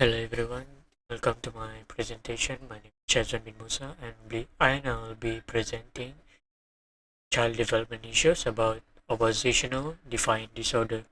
Hello everyone, welcome to my presentation. My name is Chazwan bin Musa and I now will be presenting child development issues about oppositional defiant disorder.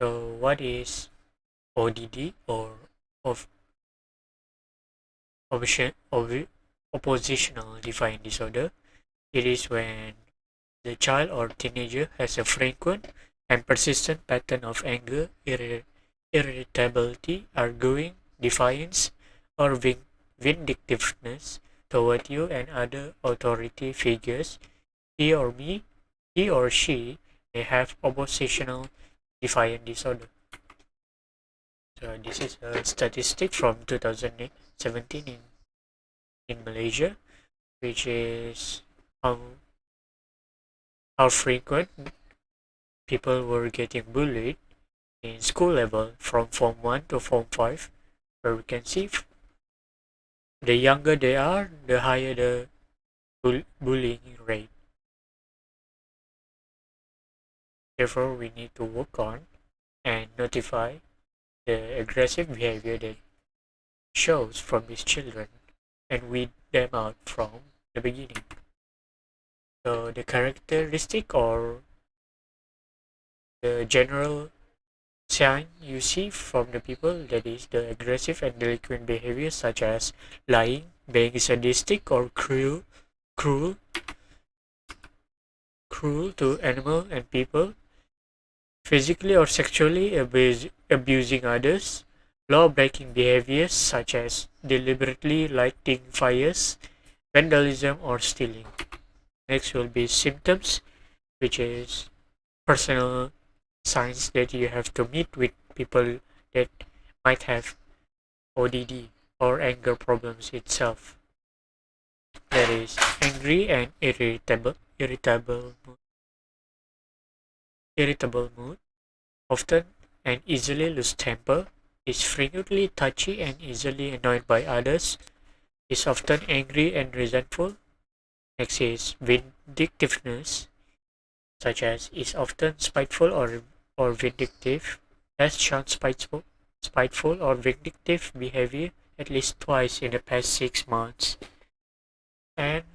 So what is ODD or of oppositional defiant disorder? It is when the child or teenager has a frequent and persistent pattern of anger, irritability, arguing, defiance, or vindictiveness toward you and other authority figures. He or she may have oppositional defiant disorder. So this is a statistic from 2017 in Malaysia, which is how how frequent people were getting bullied in school level from Form 1 to Form 5, where we can see the younger they are, the higher the bullying rate. Therefore, we need to work on and notify the aggressive behavior that shows from these children and weed them out from the beginning. So the characteristic or the general sign you see from the people, that is the aggressive and delinquent behaviors such as lying, being sadistic or cruel, cruel to animal and people, physically or sexually abusing others, law-breaking behaviors such as deliberately lighting fires, vandalism or stealing. Next will be symptoms, which is personal signs that you have to meet with people that might have ODD or anger problems itself. That is angry and irritable mood, often and easily lose temper, is frequently touchy and easily annoyed by others, is often angry and resentful. Next is vindictiveness, such as is often spiteful or vindictive, has shown spiteful or vindictive behavior at least twice in the past 6 months. And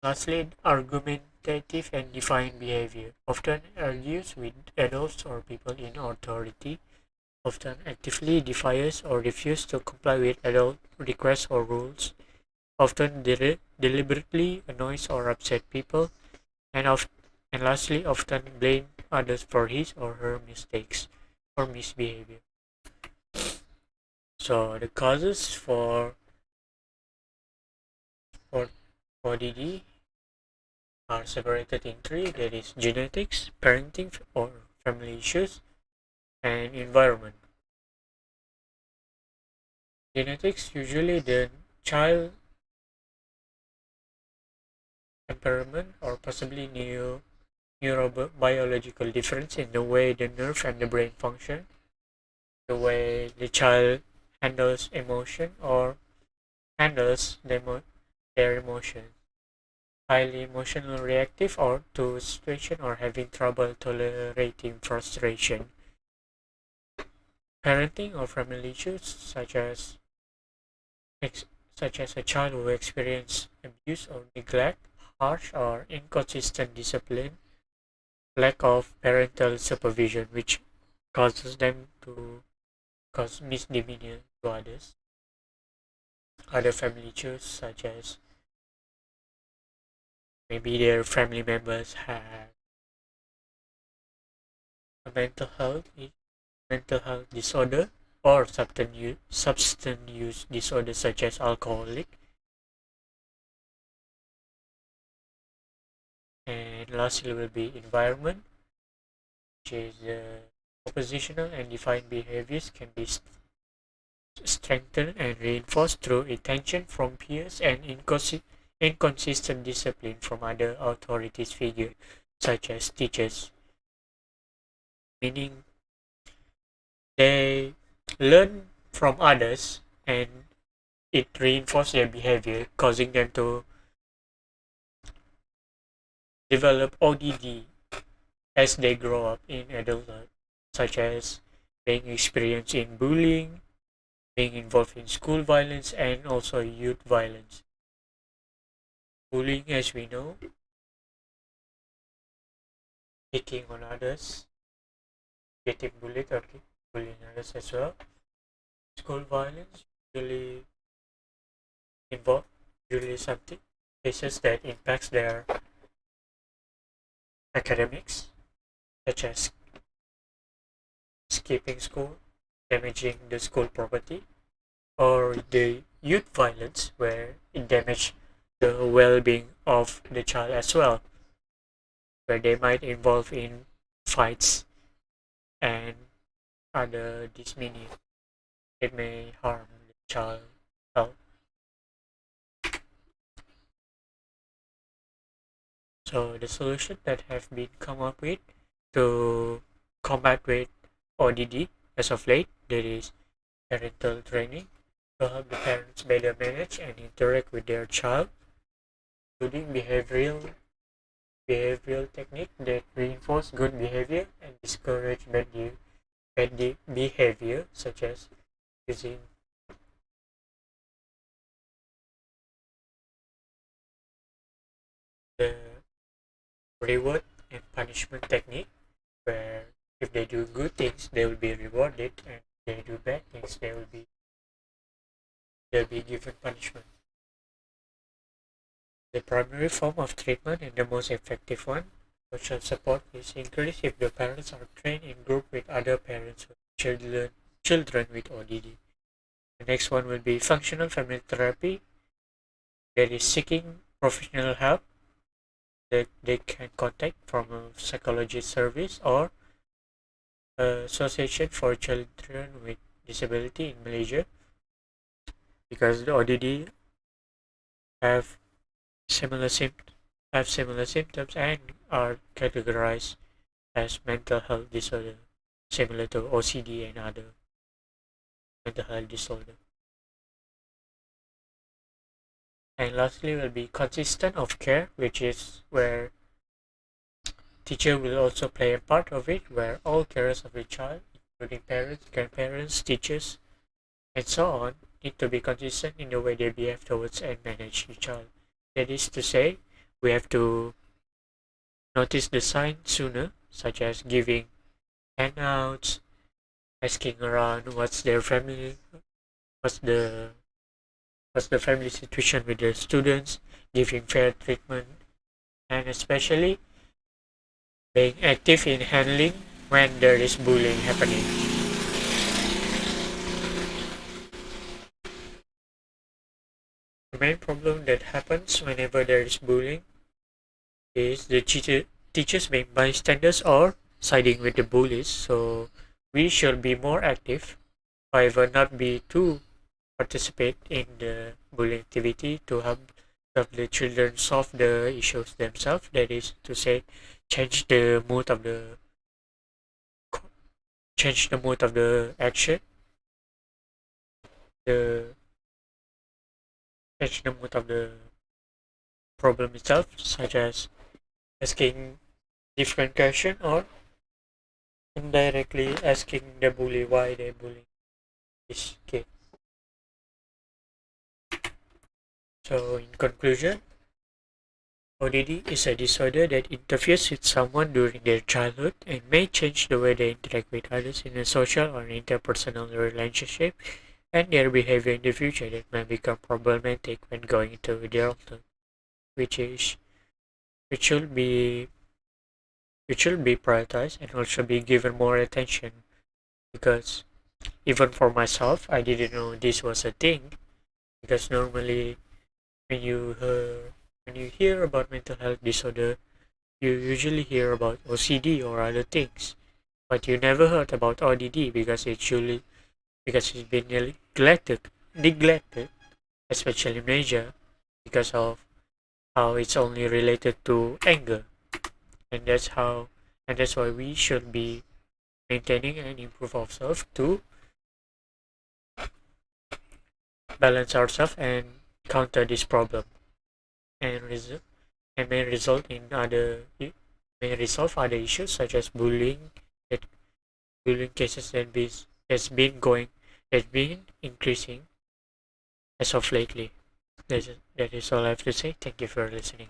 lastly, argumentative and defiant behavior, often argues with adults or people in authority, often actively defies or refuses to comply with adult requests or rules, often deliberately annoys or upset people, and, and lastly, often blame others for his or her mistakes or misbehavior. So the causes for ODD are separated in three, that is genetics, parenting or family issues, and environment. Genetics, usually the child temperament or possibly neurobiological difference in the way the nerve and the brain function, the way the child handles emotion or handles their emotion. Highly emotional reactive or to situation or having trouble tolerating frustration. Parenting or family issues such as a child who experiences abuse or neglect, harsh or inconsistent discipline, lack of parental supervision, which causes them to cause misdemeanor to others. Other family issues such as maybe their family members have a mental health disorder or substance use disorder such as alcoholic. And lastly will be environment, which is oppositional and defiant behaviors can be strengthened and reinforced through attention from peers and inconsistent discipline from other authorities figures such as teachers, meaning they learn from others and it reinforces their behavior, causing them to develop ODD as they grow up in adulthood, such as being experienced in bullying, being involved in school violence, and also youth violence. Bullying, as we know, picking on others, getting bullied or bullying others as well. School violence usually involve usually something cases that impacts their academics, such as skipping school, damaging the school property, or the youth violence where it damages the well-being of the child as well, where they might involve in fights and other dismania. It may harm the child health. So the solution that have been come up with to combat with ODD as of late, there is parental training to help the parents better manage and interact with their child, including behavioral technique that reinforce good behavior and discourage bad behavior, such as using the reward and punishment technique, where if they do good things, they will be rewarded, and if they do bad things, they'll be given punishment. The primary form of treatment and the most effective one, social support, is increased if the parents are trained in group with other parents with children with ODD. The next one will be functional family therapy, that is seeking professional help that they can contact from a psychology service or Association for Children with Disability in Malaysia, because the ODD have similar similar symptoms and are categorized as mental health disorder, similar to OCD and other mental health disorder. And lastly will be consistent of care, which is where teacher will also play a part of it, where all carers of the child, including parents, grandparents, teachers, and so on, need to be consistent in the way they behave towards and manage the child. That is to say, we have to notice the signs sooner, such as giving handouts, asking around what's the family situation with the students, giving fair treatment, and especially being active in handling when there is bullying happening. The main problem that happens whenever there is bullying is the teachers being bystanders or siding with the bullies. So we should be more active, however, not be too participate in the bullying activity to help the children solve the issues themselves. That is to say, change the mood of the action, the change the mood of the problem itself, such as asking different question or indirectly asking the bully why they bullying this kid. So in conclusion, ODD is a disorder that interferes with someone during their childhood and may change the way they interact with others in a social or interpersonal relationship and their behavior in the future that may become problematic when going into adulthood, which is which should be prioritized and also be given more attention, because even for myself, I didn't know this was a thing, because normally when you hear about mental health disorder, you usually hear about OCD or other things, but you never heard about ODD because it's been neglected, especially in Asia, because of how it's only related to anger, and that's why we should be maintaining and improve ourselves to balance ourselves and counter this problem, and may result in other may resolve other issues such as bullying. That bullying cases has been increasing as of lately. That is all I have to say. Thank you for listening.